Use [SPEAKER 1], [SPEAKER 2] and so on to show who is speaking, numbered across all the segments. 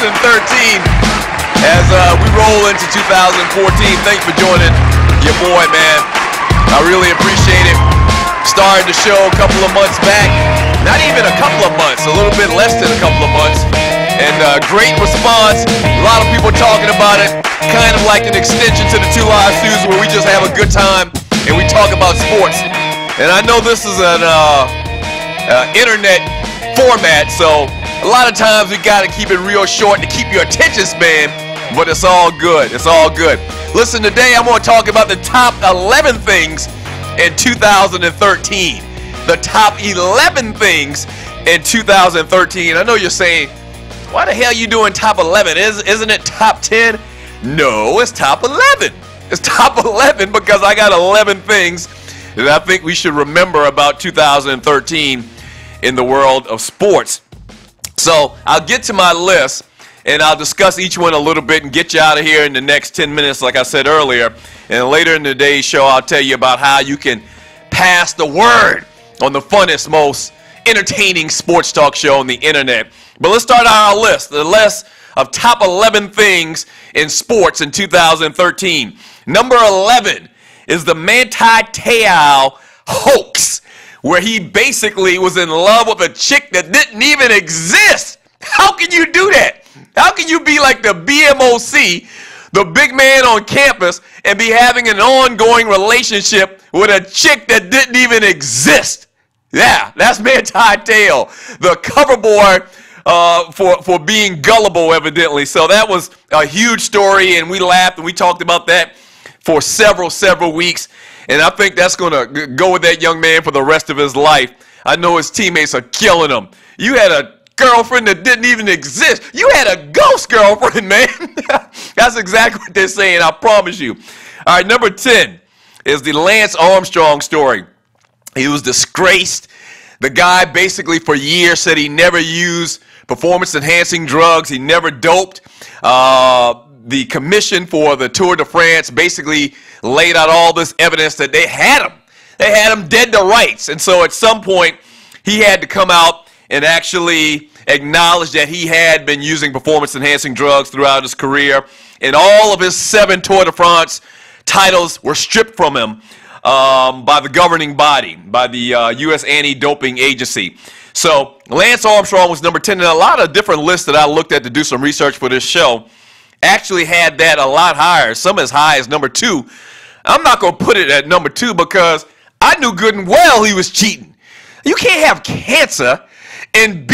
[SPEAKER 1] as we roll into 2014. Thanks for joining your boy, man. I really appreciate it. Started the show a couple of months back. Not even a couple of months, a little bit less than a couple of months. And great response. A lot of people talking about it. Kind of like an extension to the Two Live Studios where we just have a good time and we talk about sports. And I know this is an internet format, so a lot of times we got to keep it real short to keep your attention span, but it's all good. It's all good. Listen, today I'm going to talk about the top 11 things in 2013. The top 11 things in 2013. I know you're saying, why the hell are you doing top 11? Isn't it top 10? No, it's top 11. It's top 11 because I got 11 things that I think we should remember about 2013 in the world of sports. So I'll get to my list and I'll discuss each one a little bit and get you out of here in the next 10 minutes, like I said earlier. And later in today's show, I'll tell you about how you can pass the word on the funnest, most entertaining sports talk show on the internet. But let's start our list, the list of top 11 things in sports in 2013. Number 11 is the Manti Teo hoax, where he basically was in love with a chick that didn't even exist. How can you do that? How can you be like the BMOC, the big man on campus, and be having an ongoing relationship with a chick that didn't even exist? Yeah, that's Manti Teo, the cover boy for being gullible, evidently. So that was a huge story, and we laughed and we talked about that for several weeks. And I think that's going to go with that young man for the rest of his life. I know his teammates are killing him. You had a girlfriend that didn't even exist. You had a ghost girlfriend, man. That's exactly what they're saying, I promise you. All right, number 10 is the Lance Armstrong story. He was disgraced. The guy basically for years said he never used performance-enhancing drugs. He never doped. The commission for the Tour de France basically laid out all this evidence that they had him. They had him dead to rights. And so at some point, he had to come out and actually acknowledge that he had been using performance-enhancing drugs throughout his career. And all of his 7 Tour de France titles were stripped from him by the governing body, by the U.S. Anti-Doping Agency. So Lance Armstrong was number 10. And a lot of different lists that I looked at to do some research for this show actually had that a lot higher, some as high as number 2. I'm not going to put it at number 2 because I knew good and well he was cheating. You can't have cancer and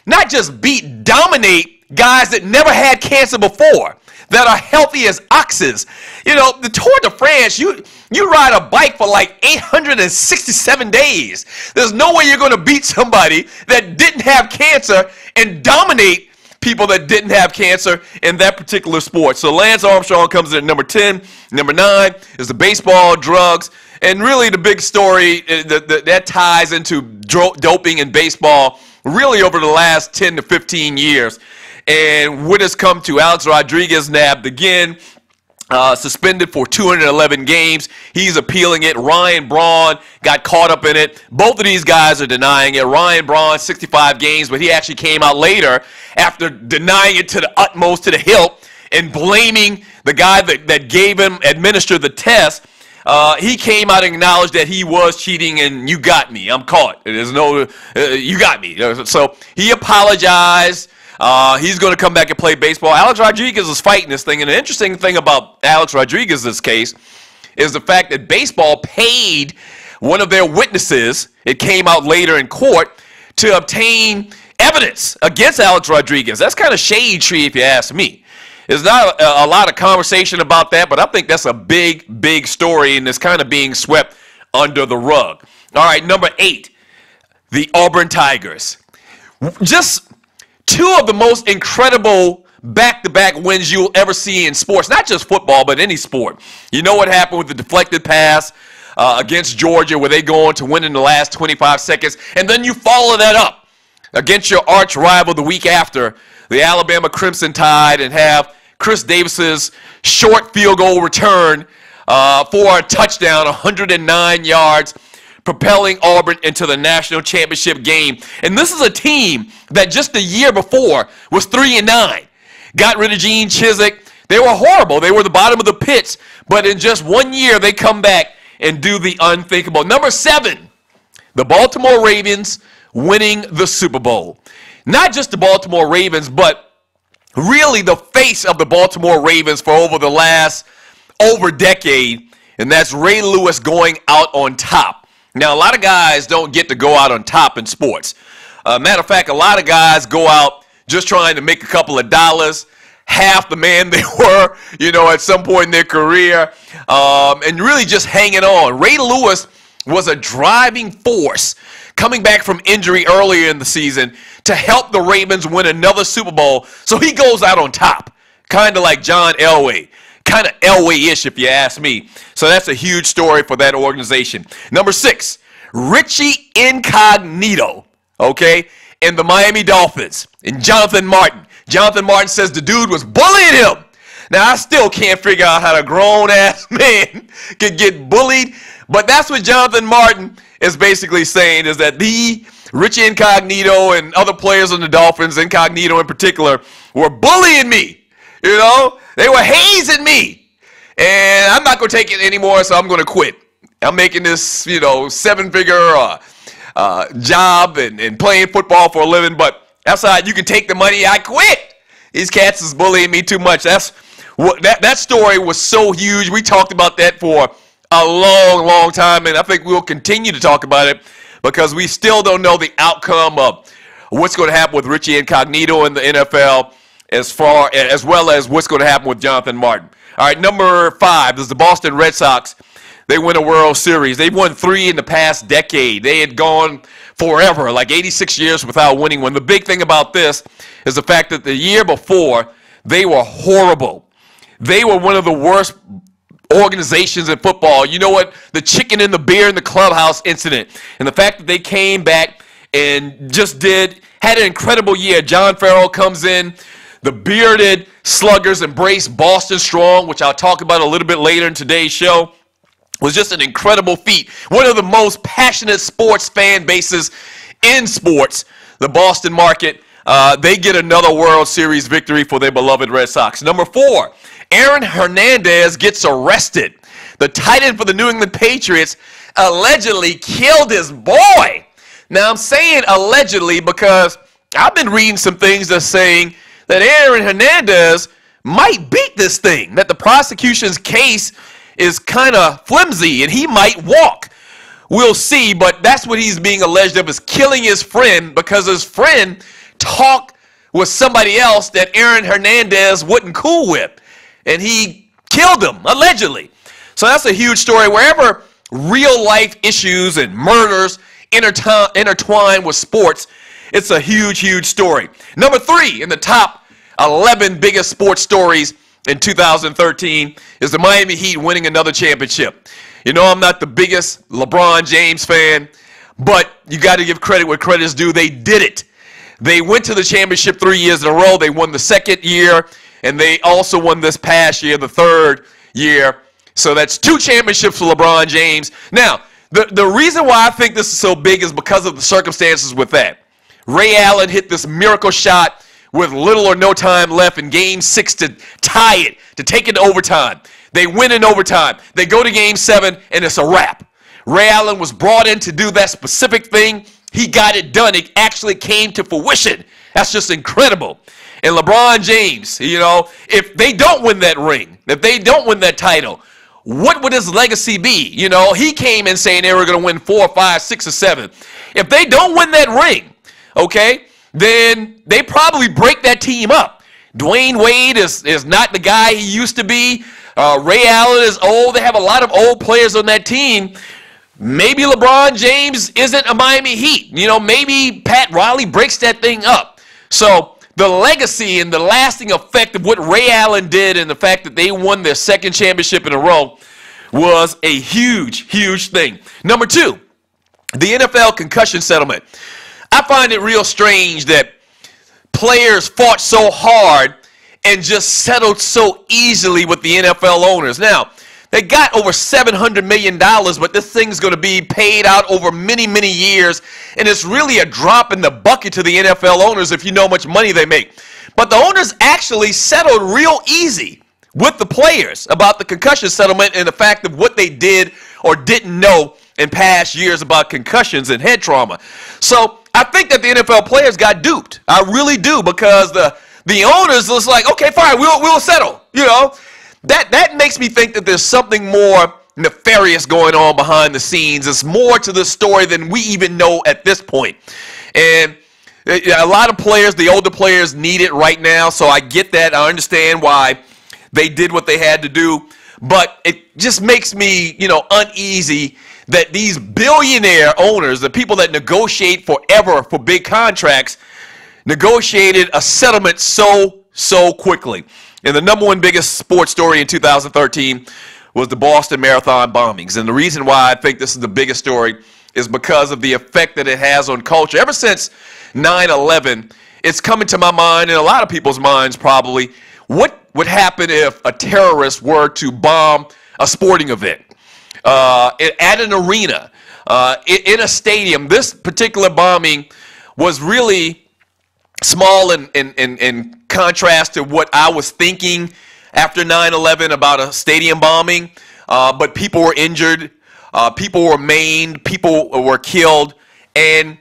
[SPEAKER 1] not just dominate guys that never had cancer before, that are healthy as oxes. You know, the Tour de France, you ride a bike for like 867 days. There's no way you're going to beat somebody that didn't have cancer and dominate people that didn't have cancer in that particular sport. So Lance Armstrong comes in at number 10. Number 9 is the baseball, drugs, and really the big story that ties into doping in baseball really over the last 10 to 15 years. And what has come to Alex Rodriguez nabbed again, suspended for 211 games. He's appealing it. Ryan Braun got caught up in it. Both of these guys are denying it. Ryan Braun, 65 games, but he actually came out later after denying it to the utmost, to the hilt, and blaming the guy that administered the test. He came out and acknowledged that he was cheating, and you got me. I'm caught. There's no, you got me. So he apologized. He's going to come back and play baseball. Alex Rodriguez is fighting this thing. And the interesting thing about Alex Rodriguez's case is the fact that baseball paid one of their witnesses, it came out later in court, to obtain evidence against Alex Rodriguez. That's kind of shade tree if you ask me. There's not a lot of conversation about that, but I think that's a big story, and it's kind of being swept under the rug. All right, number 8, the Auburn Tigers. Just 2 of the most incredible back-to-back wins you'll ever see in sports, not just football, but any sport. You know what happened with the deflected pass against Georgia, where they go on to win in the last 25 seconds, and then you follow that up against your arch rival the week after, the Alabama Crimson Tide, and have Chris Davis's short field goal return for a touchdown, 109 yards, propelling Auburn into the national championship game. And this is a team that just the year before was 3-9. got rid of Gene Chizik. They were horrible. They were the bottom of the pits. But in just 1 year, they come back and do the unthinkable. Number 7, the Baltimore Ravens winning the Super Bowl. Not just the Baltimore Ravens, but really the face of the Baltimore Ravens for over decade, and that's Ray Lewis going out on top. Now, a lot of guys don't get to go out on top in sports. Matter of fact, a lot of guys go out just trying to make a couple of dollars, half the man they were, at some point in their career, and really just hanging on. Ray Lewis was a driving force coming back from injury earlier in the season to help the Ravens win another Super Bowl. So he goes out on top, kind of like John Elway. Kind of Elway-ish, if you ask me. So that's a huge story for that organization. Number 6, Richie Incognito, okay, and the Miami Dolphins, and Jonathan Martin. Jonathan Martin says the dude was bullying him. Now, I still can't figure out how a grown-ass man could get bullied, but that's what Jonathan Martin is basically saying, is that Richie Incognito and other players on the Dolphins, Incognito in particular, were bullying me. They were hazing me, and I'm not going to take it anymore, so I'm going to quit. I'm making this, 7-figure job and playing football for a living, but outside you can take the money. I quit. These cats is bullying me too much. That story was so huge. We talked about that for a long, long time, and I think we'll continue to talk about it because we still don't know the outcome of what's going to happen with Richie Incognito in the NFL, as well as what's going to happen with Jonathan Martin. All right, number 5 is the Boston Red Sox. They win a World Series. They've won 3 in the past decade. They had gone forever, like 86 years without winning one. The big thing about this is the fact that the year before, they were horrible. They were one of the worst organizations in football. You know what? The chicken and the beer in the clubhouse incident. And the fact that they came back and had an incredible year. John Farrell comes in. The bearded sluggers embrace Boston strong, which I'll talk about a little bit later in today's show. Was just an incredible feat. One of the most passionate sports fan bases in sports, the Boston market. They get another World Series victory for their beloved Red Sox. Number 4, Aaron Hernandez gets arrested. The tight end for the New England Patriots allegedly killed his boy. Now, I'm saying allegedly because I've been reading some things that's saying that Aaron Hernandez might beat this thing, that the prosecution's case is kind of flimsy and he might walk. We'll see, but that's what he's being alleged of, is killing his friend because his friend talked with somebody else that Aaron Hernandez wasn't cool with, and he killed him, allegedly. So that's a huge story. Wherever real life issues and murders intertwine with sports, it's a huge, huge story. Number 3 in the top 11 biggest sports stories in 2013 is the Miami Heat winning another championship. I'm not the biggest LeBron James fan, but you got to give credit where credit is due. They did it. They went to the championship 3 years in a row. They won the second year, and they also won this past year, the third year. So that's 2 championships for LeBron James. Now, the reason why I think this is so big is because of the circumstances with that. Ray Allen hit this miracle shot with little or no time left in Game 6 to tie it, to take it to overtime. They win in overtime. They go to Game 7, and it's a wrap. Ray Allen was brought in to do that specific thing. He got it done. It actually came to fruition. That's just incredible. And LeBron James, if they don't win that ring, if they don't win that title, what would his legacy be? He came in saying they were going to win 4, 5, 6, or 7. If they don't win that ring, okay, then they probably break that team up. Dwayne Wade is not the guy he used to be. Ray Allen is old. They have a lot of old players on that team. Maybe LeBron James isn't a Miami Heat. Maybe Pat Riley breaks that thing up. So the legacy and the lasting effect of what Ray Allen did and the fact that they won their second championship in a row was a huge, huge thing. Number 2, the NFL Concussion Settlement. I find it real strange that players fought so hard and just settled so easily with the NFL owners. Now, they got over $700 million, but this thing's going to be paid out over many, many years, and it's really a drop in the bucket to the NFL owners if you know how much money they make. But the owners actually settled real easy with the players about the concussion settlement and the fact of what they did or didn't know in past years about concussions and head trauma. So I think that the NFL players got duped. I really do, because the owners was like, okay, fine, we'll settle. You know, that makes me think that there's something more nefarious going on behind the scenes. It's more to this story than we even know at this point. And a lot of players, the older players, need it right now. So I get that. I understand why they did what they had to do. But it just makes me, uneasy that these billionaire owners, the people that negotiate forever for big contracts, negotiated a settlement so quickly. And the number one biggest sports story in 2013 was the Boston Marathon bombings. And the reason why I think this is the biggest story is because of the effect that it has on culture. Ever since 9/11, it's coming to my mind, and a lot of people's minds probably, what would happen if a terrorist were to bomb a sporting event at an arena, in a stadium? This particular bombing was really small in contrast to what I was thinking after 9/11 about a stadium bombing, but people were injured, people were maimed, people were killed, and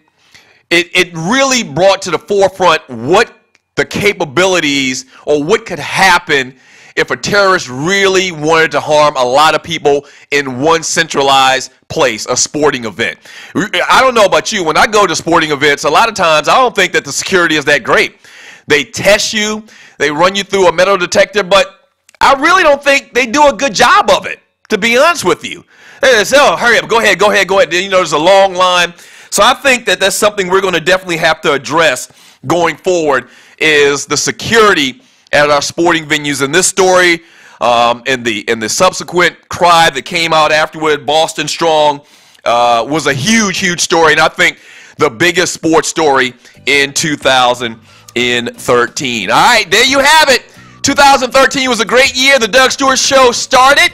[SPEAKER 1] it really brought to the forefront what the capabilities or what could happen if a terrorist really wanted to harm a lot of people in one centralized place, a sporting event. I don't know about you, when I go to sporting events, a lot of times I don't think that the security is that great. They test you, they run you through a metal detector, but I really don't think they do a good job of it, to be honest with you. They say, oh, hurry up, go ahead. Then, there's a long line. So I think that that's something we're going to definitely have to address going forward, is the security at our sporting venues. And this story and the subsequent cry that came out afterward, Boston Strong, was a huge story, and I think the biggest sports story in 2013. All right, there you have it. 2013 was a great year. The Doug Stewart Show started.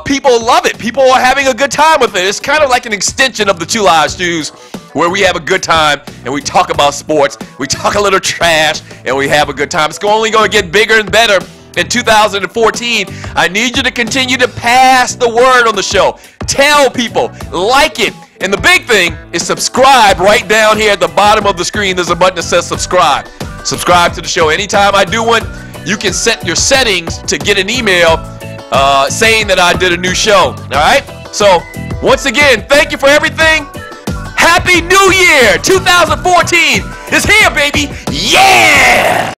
[SPEAKER 1] People love it. People are having a good time with it. It's kind of like an extension of the Two Live Stews, where we have a good time and we talk about sports, we talk a little trash, and we have a good time. It's only going to get bigger and better in 2014. I need you to continue to pass the word on the show. Tell people, like it. And the big thing is subscribe. Right down here at the bottom of the screen, there's a button that says subscribe. Subscribe to the show. Anytime I do one, you can set your settings to get an email saying that I did a new show. All right? So, once again, thank you for everything. Happy New Year! 2014 is here, baby! Yeah!